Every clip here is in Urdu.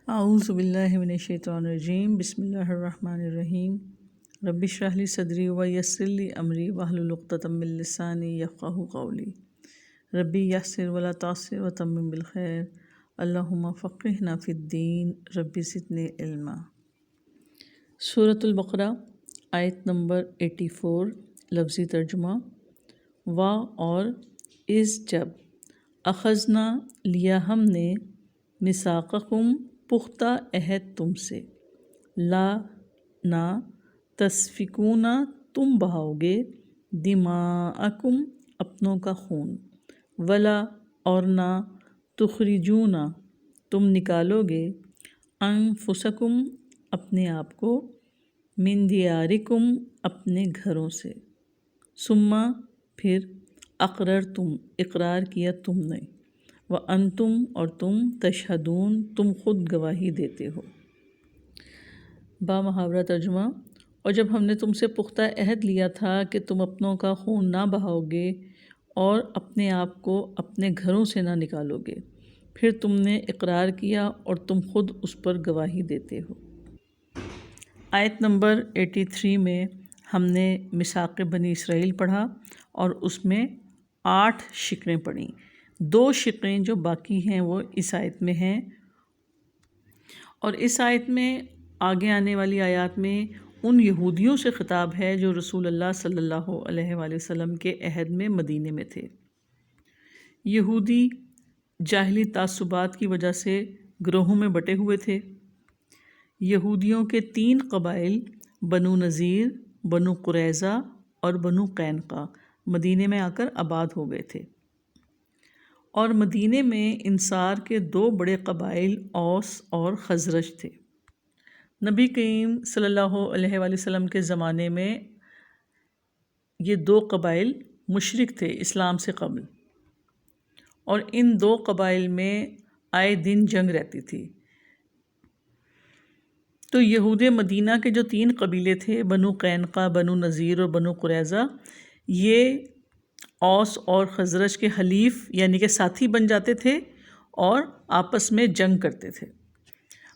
اعوذ باللہ من الشیطان الرجیم بسم اللہ الرحمن الرحیم رب اشرح لی صدری ویسر لی امری واحلل عقدۃ من لسانی یفقہوا قولی ربی یسر ولا تعسر وتمم بالخیر اللہم فقہنا فی الدین ربی زدنی علما۔ سورۃ البقرہ آیت نمبر 84 لفظی ترجمہ۔ وا اور اس جب اخذنا لیا ہم نے میثاقکم پختہ عہد تم سے، لا نہ تسفکون تم بہاؤ گے دماءکم اپنوں کا خون، ولا اور نہ تخرجون تم نکالو گے انفسکم اپنے آپ کو من دیارکم اپنے گھروں سے، ثم پھر اقررتم اقرار کیا تم نے، وانتم اور تم تشہدون تم خود گواہی دیتے ہو۔ با محاورہ ترجمہ۔ اور جب ہم نے تم سے پختہ عہد لیا تھا کہ تم اپنوں کا خون نہ بہاؤ گے اور اپنے آپ کو اپنے گھروں سے نہ نکالو گے، پھر تم نے اقرار کیا اور تم خود اس پر گواہی دیتے ہو۔ آیت نمبر 83 میں ہم نے میثاق بنی اسرائیل پڑھا اور اس میں 8 شکلیں پڑھیں۔ 2 شکلیں جو باقی ہیں وہ اس آیت میں ہیں، اور اس آیت میں آگے آنے والی آیات میں ان یہودیوں سے خطاب ہے جو رسول اللہ صلی اللہ علیہ وآلہ وسلم کے عہد میں مدینے میں تھے۔ یہودی جاہلی تعصبات کی وجہ سے گروہوں میں بٹے ہوئے تھے۔ یہودیوں کے 3 قبائل بنو نذیر، بنو قریظہ اور بنو قینقاع مدینے میں آ کر آباد ہو گئے تھے، اور مدینے میں انصار کے 2 بڑے قبائل اوس اور خزرج تھے۔ نبی کریم صلی اللہ علیہ وآلہ وسلم کے زمانے میں یہ 2 قبائل مشرک تھے اسلام سے قبل، اور ان 2 قبائل میں آئے دن جنگ رہتی تھی۔ تو یہود مدینہ کے جو 3 قبیلے تھے، بنو قینقاع، بنو نذیر اور بنو قریظہ، یہ اوس اور خزرج کے حلیف یعنی کہ ساتھی بن جاتے تھے اور آپس میں جنگ کرتے تھے۔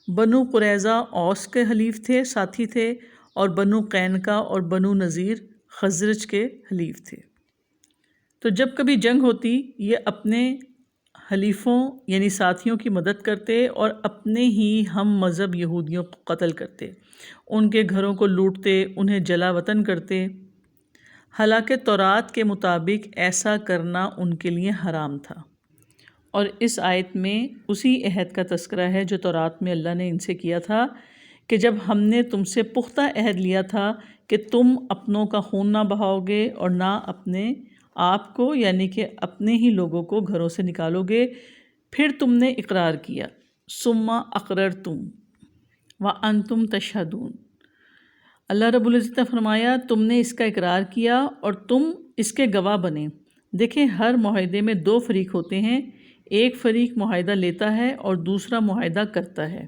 بنو قریظہ اوس کے حلیف تھے، ساتھی تھے، اور بنو قینقاع اور بنو نذیر خزرج کے حلیف تھے۔ تو جب کبھی جنگ ہوتی، یہ اپنے حلیفوں یعنی ساتھیوں کی مدد کرتے اور اپنے ہی ہم مذہب یہودیوں کو قتل کرتے، ان کے گھروں کو لوٹتے، انہیں جلا وطن کرتے۔ حالانکہ تورات کے مطابق ایسا کرنا ان کے لیے حرام تھا، اور اس آیت میں اسی عہد کا تذکرہ ہے جو تورات میں اللہ نے ان سے کیا تھا کہ جب ہم نے تم سے پختہ عہد لیا تھا کہ تم اپنوں کا خون نہ بہاؤ گے اور نہ اپنے آپ کو یعنی کہ اپنے ہی لوگوں کو گھروں سے نکالو گے، پھر تم نے اقرار کیا، ثم اقررتم وانتم تشہدون۔ اللہ رب العزت نے فرمایا تم نے اس کا اقرار کیا اور تم اس کے گواہ بنے۔ دیکھیں، ہر معاہدے میں 2 فریق ہوتے ہیں، ایک فریق معاہدہ لیتا ہے اور دوسرا معاہدہ کرتا ہے۔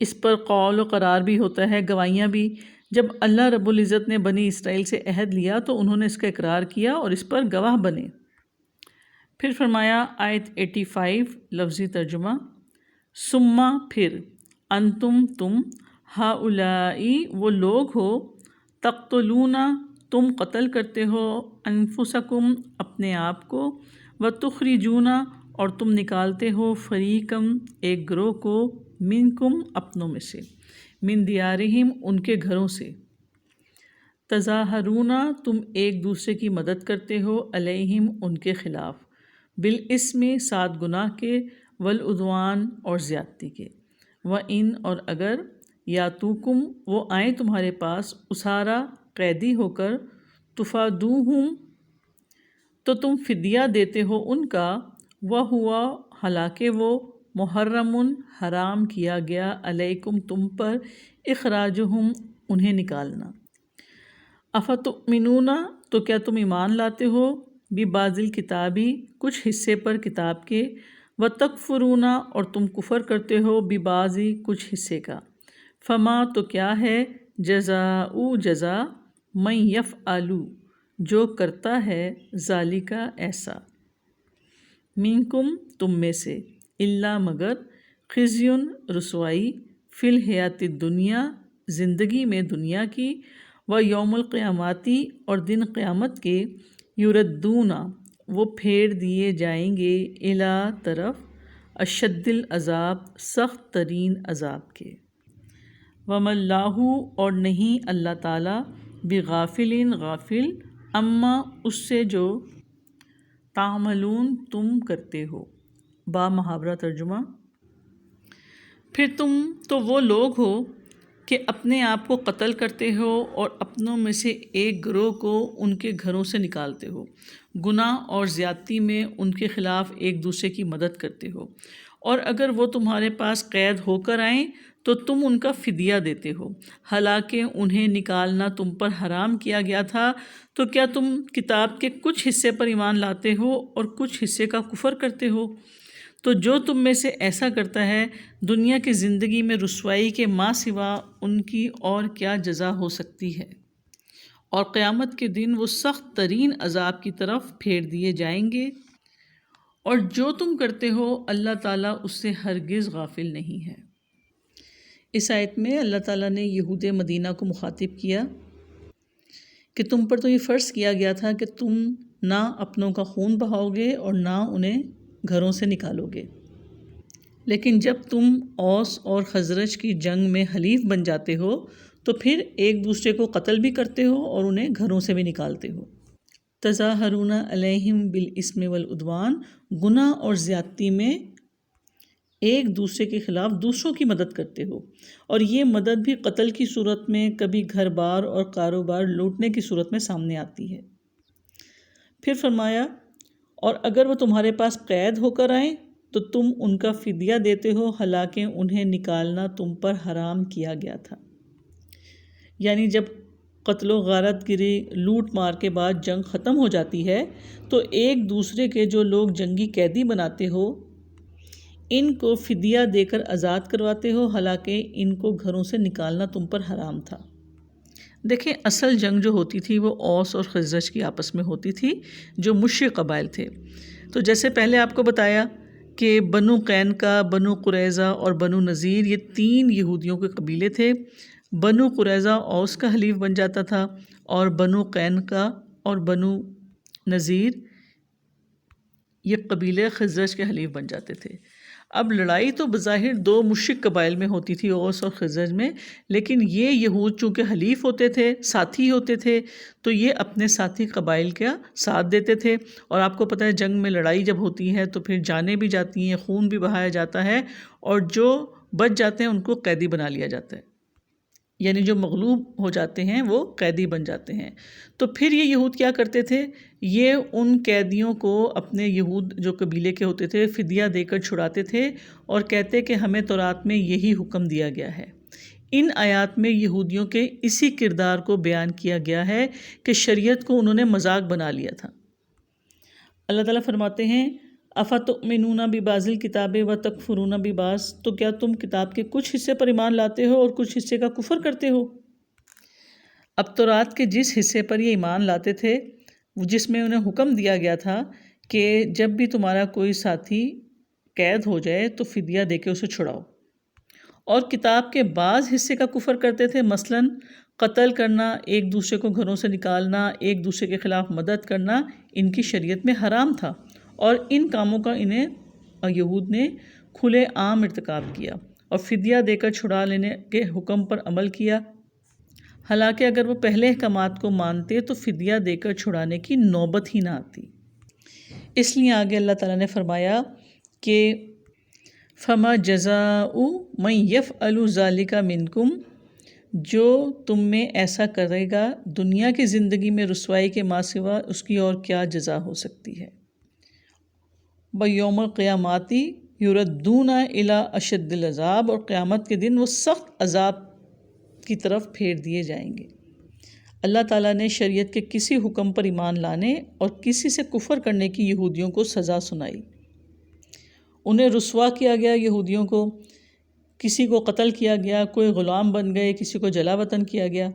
اس پر قول و قرار بھی ہوتا ہے، گواہیاں بھی۔ جب اللہ رب العزت نے بنی اسرائیل سے عہد لیا تو انہوں نے اس کا اقرار کیا اور اس پر گواہ بنے۔ پھر فرمایا آیت 85 لفظی ترجمہ۔ ثم پھر انتم تم ہؤلائی وہ لوگ ہو، تقتلون تم قتل کرتے ہو، انفسکم اپنے آپ کو، وتخرجون اور تم نکالتے ہو، فریقم ایک گروہ کو، منکم اپنوں میں سے، من دیارہم ان کے گھروں سے، تظاہرون تم ایک دوسرے کی مدد کرتے ہو، علیہم ان کے خلاف، بالاسم 7 گناہ کے، والعدوان اور زیادتی کے، وَإِنْ اور اگر یاتوکم وہ آئیں تمہارے پاس اسارا قیدی ہو کر، تفادوہم تو تم فدیہ دیتے ہو ان کا، وَهُوَ حالانکہ وہ محرم حرام کیا گیا، علیکم تم پر، اخراجہم انہیں نکالنا۔ افتؤمنون تو کیا تم ایمان لاتے ہو، ببعض الکتابی کچھ حصے پر کتاب کے، وتکفرون اور تم کفر کرتے ہو ببعض کچھ حصے کا، فما تو کیا ہے جزاء جزا، من یفعل جو کرتا ہے، ذالک ایسا، منکم تم میں سے، الا مگر، خزیون رسوائی، فی الحیات دنیا زندگی میں دنیا کی، و یوم القیاماتی اور دن قیامت کے، یردونا وہ پھیر دیے جائیں گے، الی طرف، اشد العذاب سخت ترین عذاب کے، وما اللہ اور نہیں اللہ تعالیٰ، بغافل غافل، اما اس سے جو، تعملون تم کرتے ہو۔ با محاورہ ترجمہ: پھر تم تو وہ لوگ ہو کہ اپنے آپ کو قتل کرتے ہو اور اپنوں میں سے ایک گروہ کو ان کے گھروں سے نکالتے ہو، گناہ اور زیادتی میں ان کے خلاف ایک دوسرے کی مدد کرتے ہو، اور اگر وہ تمہارے پاس قید ہو کر آئیں تو تم ان کا فدیہ دیتے ہو، حالانکہ انہیں نکالنا تم پر حرام کیا گیا تھا، تو کیا تم کتاب کے کچھ حصے پر ایمان لاتے ہو اور کچھ حصے کا کفر کرتے ہو؟ تو جو تم میں سے ایسا کرتا ہے، دنیا کی زندگی میں رسوائی کے ماں سوا ان کی اور کیا جزا ہو سکتی ہے، اور قیامت کے دن وہ سخت ترین عذاب کی طرف پھیر دیے جائیں گے، اور جو تم کرتے ہو اللہ تعالیٰ اس سے ہرگز غافل نہیں ہے۔ اس آیت میں اللہ تعالیٰ نے یہود مدینہ کو مخاطب کیا کہ تم پر تو یہ فرض کیا گیا تھا کہ تم نہ اپنوں کا خون بہاؤ گے اور نہ انہیں گھروں سے نکالو گے، لیکن جب تم اوس اور خزرج کی جنگ میں حلیف بن جاتے ہو تو پھر ایک دوسرے کو قتل بھی کرتے ہو اور انہیں گھروں سے بھی نکالتے ہو۔ تظاہرون علیہم بالاسم والعدوان، گناہ اور زیادتی میں ایک دوسرے کے خلاف دوسروں کی مدد کرتے ہو، اور یہ مدد بھی قتل کی صورت میں، کبھی گھر بار اور کاروبار لوٹنے کی صورت میں سامنے آتی ہے۔ پھر فرمایا، اور اگر وہ تمہارے پاس قید ہو کر آئیں تو تم ان کا فدیہ دیتے ہو، حالانکہ انہیں نکالنا تم پر حرام کیا گیا تھا۔ یعنی جب قتل و غارت گری، لوٹ مار کے بعد جنگ ختم ہو جاتی ہے تو ایک دوسرے کے جو لوگ جنگی قیدی بناتے ہو ان کو فدیہ دے کر آزاد کرواتے ہو، حالانکہ ان کو گھروں سے نکالنا تم پر حرام تھا۔ دیکھیں، اصل جنگ جو ہوتی تھی وہ اوس اور خزرج کی آپس میں ہوتی تھی، جو مشرک قبائل تھے۔ تو جیسے پہلے آپ کو بتایا کہ بنو قینقاع، بنو قریظہ اور بنو نذیر یہ 3 یہودیوں کے قبیلے تھے۔ بنو قریظہ اوس کا حلیف بن جاتا تھا، اور بنو قینقاع اور بنو نذیر یہ قبیلے خزرج کے حلیف بن جاتے تھے۔ اب لڑائی تو بظاہر 2 مشرک قبائل میں ہوتی تھی، اوس اور خزرج میں، لیکن یہ یہود چونکہ حلیف ہوتے تھے، ساتھی ہوتے تھے، تو یہ اپنے ساتھی قبائل کا ساتھ دیتے تھے۔ اور آپ کو پتہ ہے جنگ میں لڑائی جب ہوتی ہے تو پھر جانیں بھی جاتی ہیں، خون بھی بہایا جاتا ہے، اور جو بچ جاتے ہیں ان کو قیدی بنا لیا جاتا ہے، یعنی جو مغلوب ہو جاتے ہیں وہ قیدی بن جاتے ہیں۔ تو پھر یہ یہود کیا کرتے تھے، یہ ان قیدیوں کو اپنے یہود جو قبیلے کے ہوتے تھے فدیہ دے کر چھڑاتے تھے، اور کہتے کہ ہمیں تورات میں یہی حکم دیا گیا ہے۔ ان آیات میں یہودیوں کے اسی کردار کو بیان کیا گیا ہے کہ شریعت کو انہوں نے مذاق بنا لیا تھا۔ اللہ تعالیٰ فرماتے ہیں، افتؤمنون ببعض الکتاب وتکفرون ببعض، تو کیا تم کتاب کے کچھ حصے پر ایمان لاتے ہو اور کچھ حصے کا کفر کرتے ہو؟ اب تورات کے جس حصے پر یہ ایمان لاتے تھے، جس میں انہیں حکم دیا گیا تھا کہ جب بھی تمہارا کوئی ساتھی قید ہو جائے تو فدیہ دے کے اسے چھڑاؤ، اور کتاب کے بعض حصے کا کفر کرتے تھے، مثلاً قتل کرنا، ایک دوسرے کو گھروں سے نکالنا، ایک دوسرے کے خلاف مدد کرنا ان کی شریعت میں حرام تھا، اور ان کاموں کا انہیں یہود نے کھلے عام ارتکاب کیا اور فدیہ دے کر چھڑا لینے کے حکم پر عمل کیا، حالانکہ اگر وہ پہلے احکامات کو مانتے تو فدیہ دے کر چھڑانے کی نوبت ہی نہ آتی۔ اس لیے آگے اللہ تعالیٰ نے فرمایا کہ فَمَا جَزَاءُ مَن يَفْعَلُ ذَلِكَ مِنكُمْ، جو تم میں ایسا کرے گا دنیا کی زندگی میں رسوائی کے ماں سوا اس کی اور کیا جزا ہو سکتی ہے۔ بَيَوْمِ الْقِيَامَةِ يُرَدُّونَ إِلَىٰ أَشَدِّ الْعَذَابِ، اور قیامت کے دن وہ سخت عذاب کی طرف پھیر دیے جائیں گے۔ اللہ تعالیٰ نے شریعت کے کسی حکم پر ایمان لانے اور کسی سے کفر کرنے کی یہودیوں کو سزا سنائی۔ انہیں رسوا کیا گیا، یہودیوں کو کسی کو قتل کیا گیا، کوئی غلام بن گئے، کسی کو جلا وطن کیا گیا،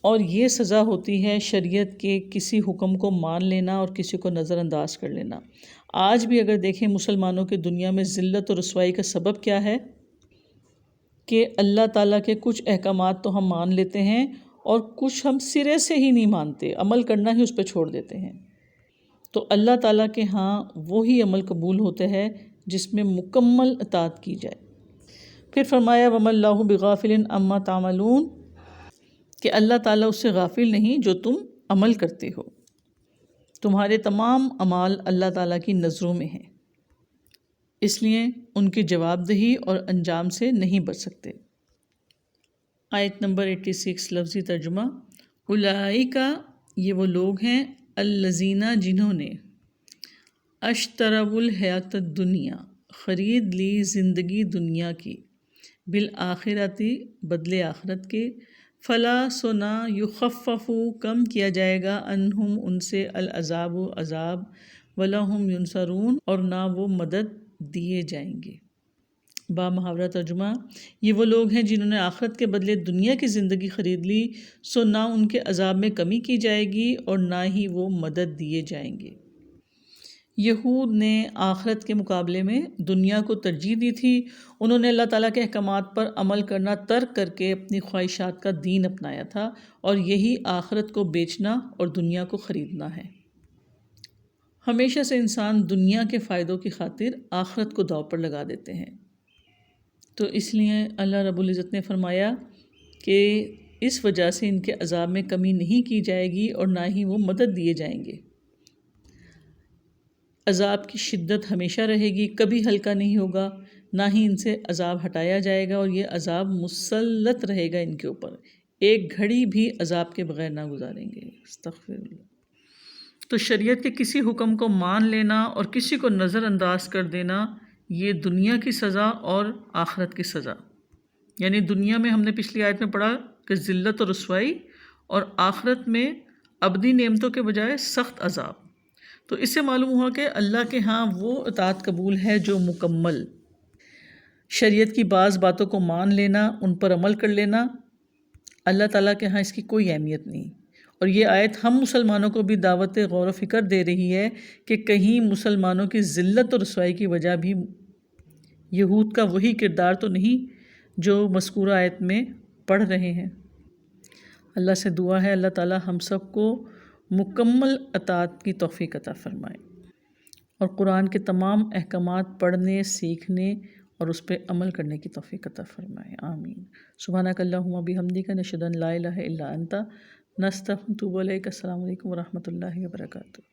اور یہ سزا ہوتی ہے شریعت کے کسی حکم کو مان لینا اور کسی کو نظر انداز کر لینا۔ آج بھی اگر دیکھیں مسلمانوں کے دنیا میں ذلت اور رسوائی کا سبب کیا ہے کہ اللہ تعالیٰ کے کچھ احکامات تو ہم مان لیتے ہیں اور کچھ ہم سرے سے ہی نہیں مانتے، عمل کرنا ہی اس پہ چھوڑ دیتے ہیں۔ تو اللہ تعالیٰ کے ہاں وہی عمل قبول ہوتے ہیں جس میں مکمل اطاعت کی جائے۔ پھر فرمایا وَمَا اللَّهُ بِغَافِلٍ عَمَّا تَعْمَلُونَ کہ اللہ تعالیٰ اس سے غافل نہیں جو تم عمل کرتے ہو، تمہارے تمام اعمال اللہ تعالیٰ کی نظروں میں ہیں، اس لیے ان کی جواب دہی اور انجام سے نہیں بچ سکتے۔ آیت نمبر 86 لفظی ترجمہ، اولئک یہ وہ لوگ ہیں الذین جنہوں نے اشتروا الحیات الدنیا خرید لی زندگی دنیا کی بالآخرتی بدلے آخرت کے، فلا سنا یخفف کم کیا جائے گا عنہم ان سے العذاب عذاب ولا هم ینصرون اور نہ وہ مدد دیے جائیں گے۔ با محاورہ ترجمہ، یہ وہ لوگ ہیں جنہوں نے آخرت کے بدلے دنیا کی زندگی خرید لی، سو نہ ان کے عذاب میں کمی کی جائے گی اور نہ ہی وہ مدد دیے جائیں گے۔ یہود نے آخرت کے مقابلے میں دنیا کو ترجیح دی تھی، انہوں نے اللہ تعالیٰ کے احکامات پر عمل کرنا ترک کر کے اپنی خواہشات کا دین اپنایا تھا، اور یہی آخرت کو بیچنا اور دنیا کو خریدنا ہے۔ ہمیشہ سے انسان دنیا کے فائدوں کی خاطر آخرت کو داؤ پر لگا دیتے ہیں، تو اس لیے اللہ رب العزت نے فرمایا کہ اس وجہ سے ان کے عذاب میں کمی نہیں کی جائے گی اور نہ ہی وہ مدد دیے جائیں گے۔ عذاب کی شدت ہمیشہ رہے گی، کبھی ہلکا نہیں ہوگا، نہ ہی ان سے عذاب ہٹایا جائے گا، اور یہ عذاب مسلط رہے گا ان کے اوپر، ایک گھڑی بھی عذاب کے بغیر نہ گزاریں گے۔ استغفر اللہ۔ تو شریعت کے کسی حکم کو مان لینا اور کسی کو نظر انداز کر دینا، یہ دنیا کی سزا اور آخرت کی سزا، یعنی دنیا میں ہم نے پچھلی آیت میں پڑھا کہ ذلت اور رسوائی، اور آخرت میں ابدی نعمتوں کے بجائے سخت عذاب۔ تو اس سے معلوم ہوا کہ اللہ کے ہاں وہ اطاعت قبول ہے جو مکمل، شریعت کی بعض باتوں کو مان لینا، ان پر عمل کر لینا، اللہ تعالیٰ کے ہاں اس کی کوئی اہمیت نہیں۔ اور یہ آیت ہم مسلمانوں کو بھی دعوت غور و فکر دے رہی ہے کہ کہیں مسلمانوں کی ذلت اور رسوائی کی وجہ بھی یہود کا وہی کردار تو نہیں جو مذکورہ آیت میں پڑھ رہے ہیں۔ اللہ سے دعا ہے اللہ تعالیٰ ہم سب کو مکمل اطاعت کی توفیق عطا فرمائے اور قرآن کے تمام احکامات پڑھنے، سیکھنے اور اس پہ عمل کرنے کی توفیق عطا فرمائے، آمین۔ سبحانک اللہم و بحمدک نشہد ان لا الہ الا انت نستغفرک و نتوب الیک۔ السلام علیکم ورحمۃ اللہ وبرکاتہ۔